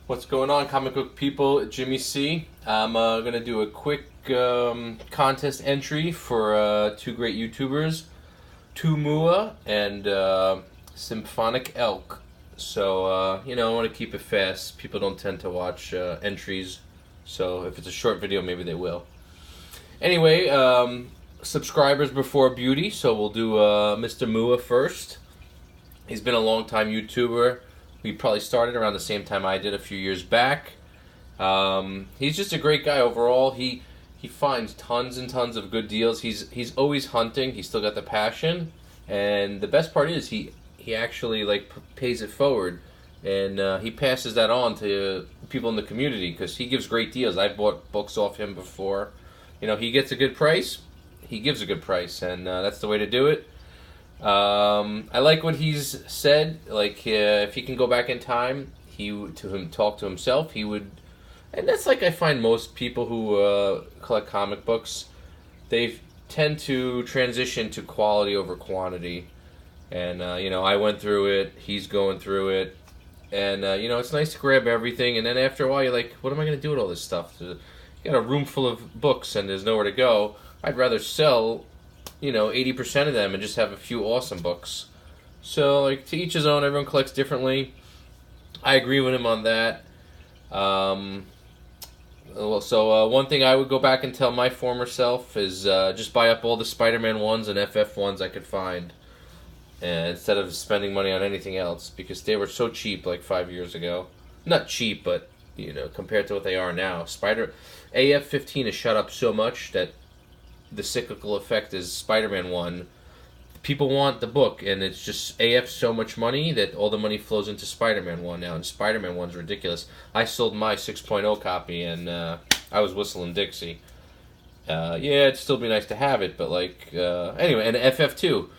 What's going on, comic book people? Jimmy C. I'm gonna do a quick contest entry for two great YouTubers, Tou Moua and Symphonic Elk. So I want to keep it fast. People don't tend to watch entries, so if it's a short video, maybe they will. Anyway, subscribers before beauty, so we'll do Mr. Moua first. He's been a long time YouTuber. We probably started around the same time I did a few years back. He's just a great guy overall. He finds tons and tons of good deals. He's always hunting. He's still got the passion, and the best part is he actually pays it forward, and he passes that on to people in the community because he gives great deals. I bought books off him before. He gets a good price. He gives a good price, and that's the way to do it. I like what he's said. If he can go back in time, talk to himself. He would, and that's I find most people who collect comic books, they tend to transition to quality over quantity. And I went through it. He's going through it, and it's nice to grab everything. And then after a while, you're like, what am I going to do with all this stuff? You got a room full of books, and there's nowhere to go. I'd rather sell 80% of them and just have a few awesome books. So, to each his own. Everyone collects differently. I agree with him on that. One thing I would go back and tell my former self is just buy up all the Spider-Man ones and FF ones I could find, instead of spending money on anything else, because they were so cheap 5 years ago. Not cheap, but compared to what they are now. AF-15 has shot up so much that the cyclical effect is Spider-Man 1. People want the book, and it's just AF so much money that all the money flows into Spider-Man 1 now, and Spider-Man 1's ridiculous. I sold my 6.0 copy, and I was whistling Dixie. It'd still be nice to have it, but anyway, and FF2.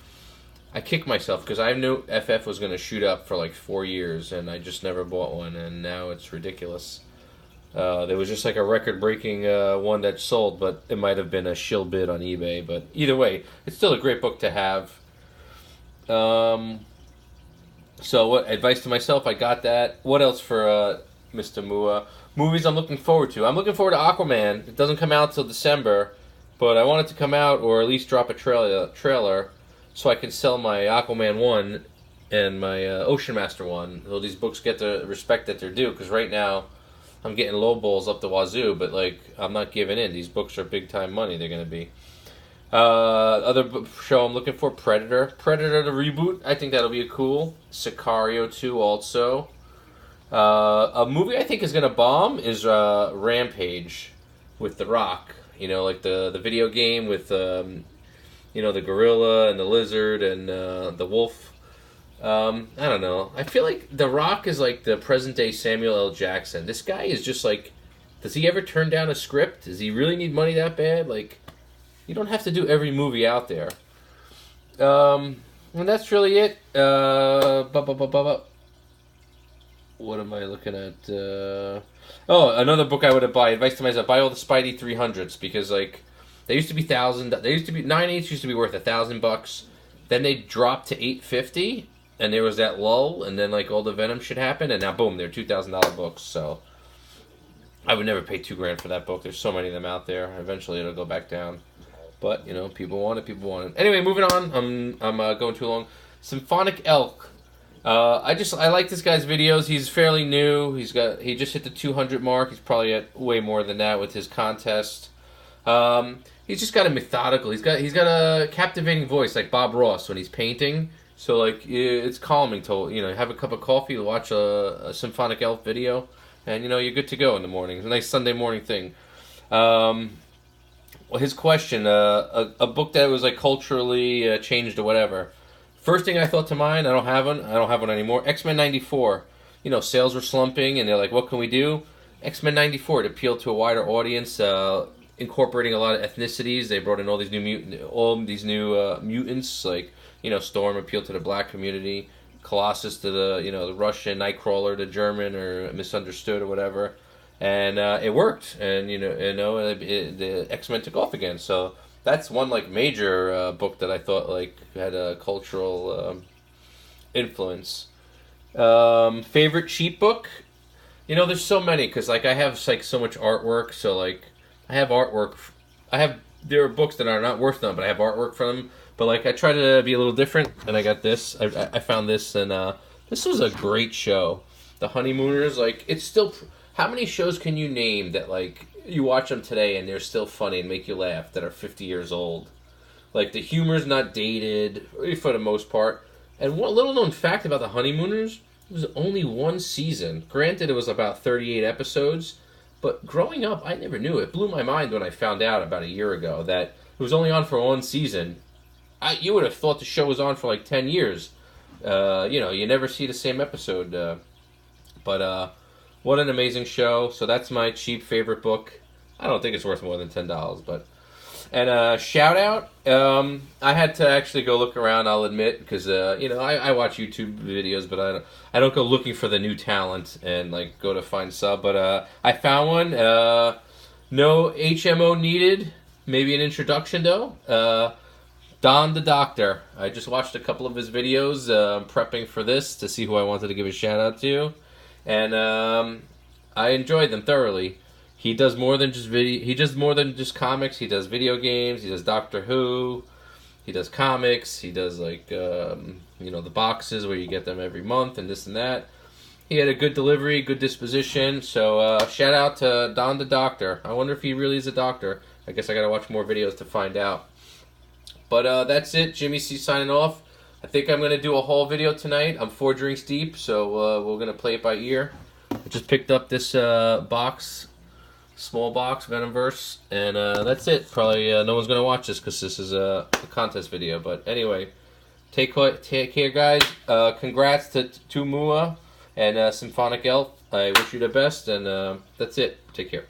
I kicked myself because I knew FF was going to shoot up for 4 years, and I just never bought one, and now it's ridiculous. There was just a record-breaking one that sold, but it might have been a shill bid on eBay. But either way, it's still a great book to have. So what advice to myself? I got that. What else for Mr. Moua? Movies I'm looking forward to. I'm looking forward to Aquaman. It doesn't come out till December, but I want it to come out or at least drop a trailer so I can sell my Aquaman 1 and my Ocean Master 1. So these books get the respect that they're due, because right now I'm getting low balls up the wazoo, but I'm not giving in. These books are big time money. They're gonna be. Other show I'm looking for: Predator. Predator the reboot. I think that'll be cool. Sicario 2 also. A movie I think is gonna bomb is Rampage with The Rock. The video game with the gorilla and the lizard and the wolf. I don't know. I feel like The Rock is the present-day Samuel L. Jackson. This guy is just does he ever turn down a script? Does he really need money that bad? You don't have to do every movie out there. And that's really it. What am I looking at? Another book I would buy. Advice to myself: buy all the Spidey 300s, because they used to be 1,000. They used to be 9/8 used to be worth $1,000. Then they dropped to $850. And there was that lull, and then all the Venom shit happened, and now boom, they're $2,000 books. So I would never pay $2,000 for that book. There's so many of them out there. Eventually, it'll go back down. But people want it. People want it. Anyway, moving on. I'm going too long. Symphonic Elk. I like this guy's videos. He's fairly new. He just hit the 200 mark. He's probably at way more than that with his contest. He's just got a methodical. He's got a captivating voice like Bob Ross when he's painting. So it's calming to have a cup of coffee, watch a Symphonic Elk video, and you're good to go in the morning. It's a nice Sunday morning thing. His question: a book that was culturally changed or whatever. First thing I thought to mind, I don't have one anymore. X-Men '94. Sales were slumping, and they're like, what can we do? X-Men '94 to appeal to a wider audience, incorporating a lot of ethnicities. They brought in all these new mutants Storm appealed to the black community, Colossus to the Russian, Nightcrawler to German or misunderstood or whatever, and it worked. And the X-Men took off again. So that's one major book that I thought had a cultural influence. Favorite cheap book? You know, there's so many because like I have like so much artwork. So like I have artwork. There are books that are not worth them, but I have artwork from them. But like I try to be a little different, and I got this. I found this, and this was a great show. The Honeymooners. Like it's still. How many shows can you name that like you watch them today and they're still funny and make you laugh that are 50 years old? Like the humor's not dated for the most part. And one little known fact about the Honeymooners. It was only one season. Granted, it was about 38 episodes, but growing up, I never knew. It blew my mind when I found out about a year ago that it was only on for one season. You would have thought the show was on for like 10 years. You never see the same episode. But what an amazing show. So that's my cheap favorite book. I don't think it's worth more than $10, but... And shout out, I had to actually go look around, I'll admit, because, I watch YouTube videos, but I don't go looking for the new talent and, like, go to find sub. But I found one. No HMO needed. Maybe an introduction, though. Don the Doctor. I just watched a couple of his videos prepping for this to see who I wanted to give a shout out to. And I enjoyed them thoroughly. He does more than just video. He does more than just comics. He does video games. He does Doctor Who. He does comics. He does like the boxes where you get them every month and this and that. He had a good delivery, good disposition. So shout out to Don the Doctor. I wonder if he really is a doctor. I guess I gotta watch more videos to find out. But that's it. Jimmy C signing off. I think I'm gonna do a haul video tonight. I'm 4 drinks deep, so we're gonna play it by ear. I just picked up this box. Small box, Venomverse, and that's it. Probably no one's going to watch this because this is a contest video. But anyway, take care, guys. Congrats to Tou Moua and Symphonic Elk. I wish you the best, and that's it. Take care.